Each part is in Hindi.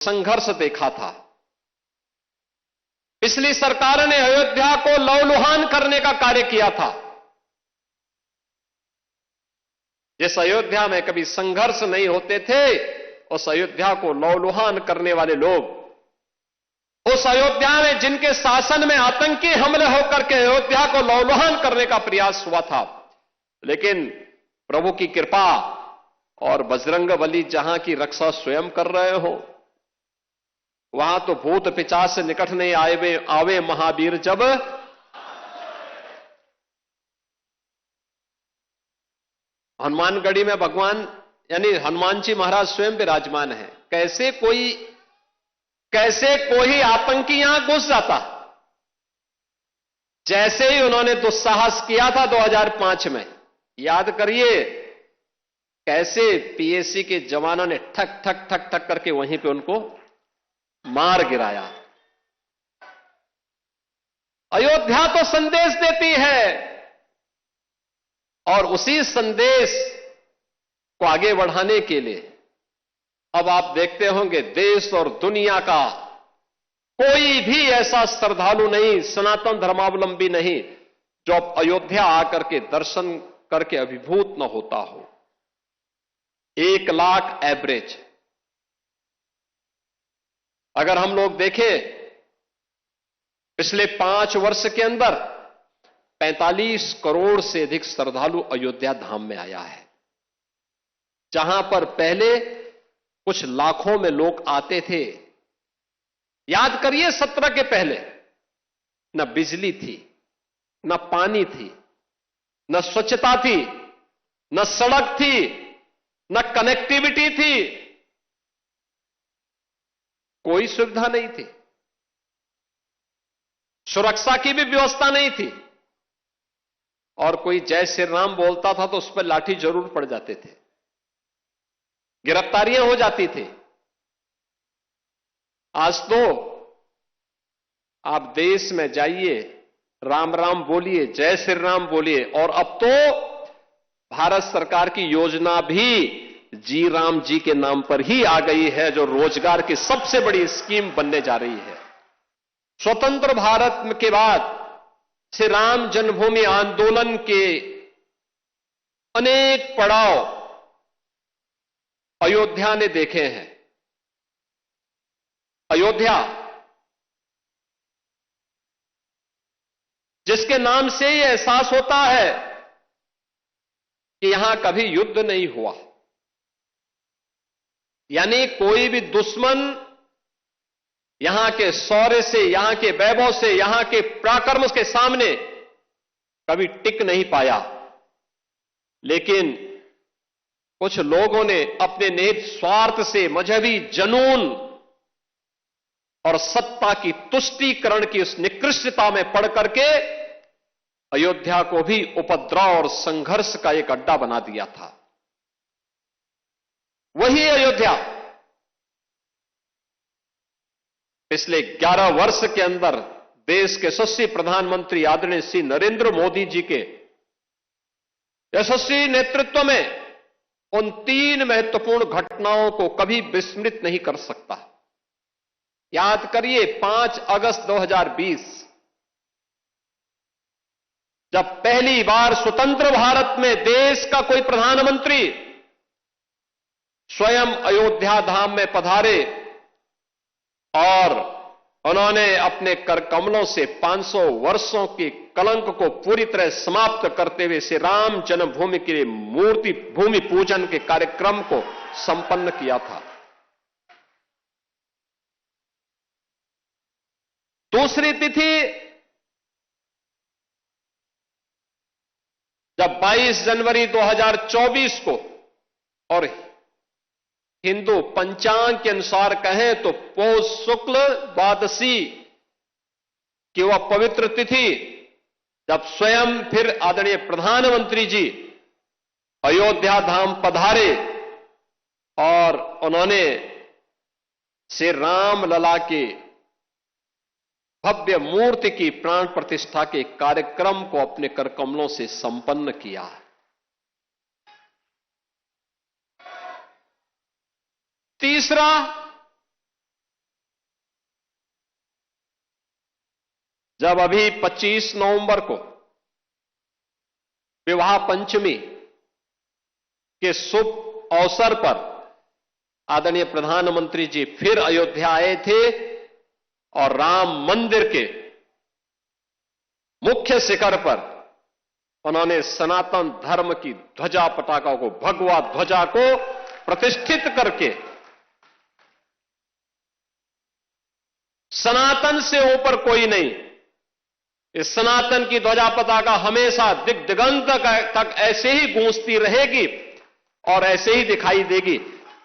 संघर्ष देखा था। पिछली सरकार ने अयोध्या को लहूलुहान करने का कार्य किया था। जिस अयोध्या में कभी संघर्ष नहीं होते थे, उस अयोध्या को लहूलुहान करने वाले लोग, उस अयोध्या में जिनके शासन में आतंकी हमले होकर के अयोध्या को लहूलुहान करने का प्रयास हुआ था, लेकिन प्रभु की कृपा और बजरंगबली जहां की रक्षा स्वयं कर रहे हो, वहां तो भूत पिशाच से निकट नहीं आवे महावीर जब। हनुमानगढ़ी में भगवान यानी हनुमान जी महाराज स्वयं विराजमान है। कैसे कोई आतंकी यहां घुस जाता, जैसे ही उन्होंने दुस्साहस किया था 2005 में, याद करिए कैसे पीएसी के जवानों ने ठक ठक ठक ठक करके वहीं पे उनको मार गिराया। अयोध्या तो संदेश देती है, और उसी संदेश को आगे बढ़ाने के लिए अब आप देखते होंगे देश और दुनिया का कोई भी ऐसा श्रद्धालु नहीं, सनातन धर्मावलंबी नहीं, जो अब अयोध्या आकर के दर्शन करके अभिभूत न होता हो। 1 लाख एवरेज। अगर हम लोग देखें पिछले 5 वर्ष के अंदर 45 करोड़ से अधिक श्रद्धालु अयोध्या धाम में आया है। जहां पर पहले कुछ लाखों में लोग आते थे। याद करिए 17 के पहले न बिजली थी, न पानी थी, न स्वच्छता थी, न सड़क थी, न कनेक्टिविटी थी, कोई सुविधा नहीं थी, सुरक्षा की भी व्यवस्था नहीं थी, और कोई जय श्री राम बोलता था तो उस पर लाठी जरूर पड़ जाते थे, गिरफ्तारियां हो जाती थी। आज तो आप देश में जाइए, राम राम बोलिए, जय श्री राम बोलिए, और अब तो भारत सरकार की योजना भी जी राम जी के नाम पर ही आ गई है, जो रोजगार की सबसे बड़ी स्कीम बनने जा रही है। स्वतंत्र भारत के बाद श्री राम जन्मभूमि आंदोलन के अनेक पड़ाव अयोध्या ने देखे हैं। अयोध्या जिसके नाम से यह एहसास होता है कि यहां कभी युद्ध नहीं हुआ, यानी कोई भी दुश्मन यहां के शौर्य से, यहां के वैभव से, यहां के पराक्रम के सामने कभी टिक नहीं पाया। लेकिन कुछ लोगों ने अपने निहित स्वार्थ से, मजहबी जनून और सत्ता की तुष्टीकरण की उस निकृष्टता में पड़ करके अयोध्या को भी उपद्रव और संघर्ष का एक अड्डा बना दिया था। वही अयोध्या पिछले 11 वर्ष के अंदर देश के यशस्वी प्रधानमंत्री आदरणीय श्री नरेंद्र मोदी जी के यशस्वी नेतृत्व में उन 3 महत्वपूर्ण घटनाओं को कभी विस्मृत नहीं कर सकता। याद करिए 5 अगस्त 2020, जब पहली बार स्वतंत्र भारत में देश का कोई प्रधानमंत्री स्वयं अयोध्या धाम में पधारे और उन्होंने अपने कर कमलों से 500 वर्षों के कलंक को पूरी तरह समाप्त करते हुए श्री राम जन्मभूमि के लिए मूर्ति भूमि पूजन के कार्यक्रम को संपन्न किया था। दूसरी तिथि जब 22 जनवरी 2024 को, और हिंदू पंचांग के अनुसार कहें तो पौष शुक्ल द्वादशी की वह पवित्र तिथि, जब स्वयं फिर आदरणीय प्रधानमंत्री जी अयोध्या धाम पधारे और उन्होंने श्री राम लला के भव्य मूर्ति की प्राण प्रतिष्ठा के कार्यक्रम को अपने कर कमलों से संपन्न किया। तीसरा, जब अभी 25 नवंबर को विवाह पंचमी के शुभ अवसर पर आदरणीय प्रधानमंत्री जी फिर अयोध्या आए थे और राम मंदिर के मुख्य शिखर पर उन्होंने सनातन धर्म की ध्वजा पताका को, भगवा ध्वजा को प्रतिष्ठित करके सनातन से ऊपर कोई नहीं, इस सनातन की ध्वजा पताका हमेशा दिग दिगंत तक ऐसे ही गूंजती रहेगी और ऐसे ही दिखाई देगी।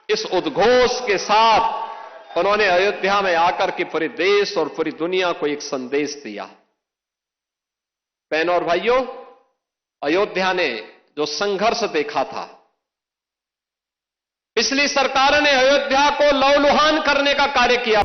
इस उद्घोष के साथ उन्होंने अयोध्या में आकर के पूरे देश और पूरी दुनिया को एक संदेश दिया। बहनों और भाइयों, अयोध्या ने जो संघर्ष देखा था, पिछली सरकार ने अयोध्या को लहूलुहान करने का कार्य किया।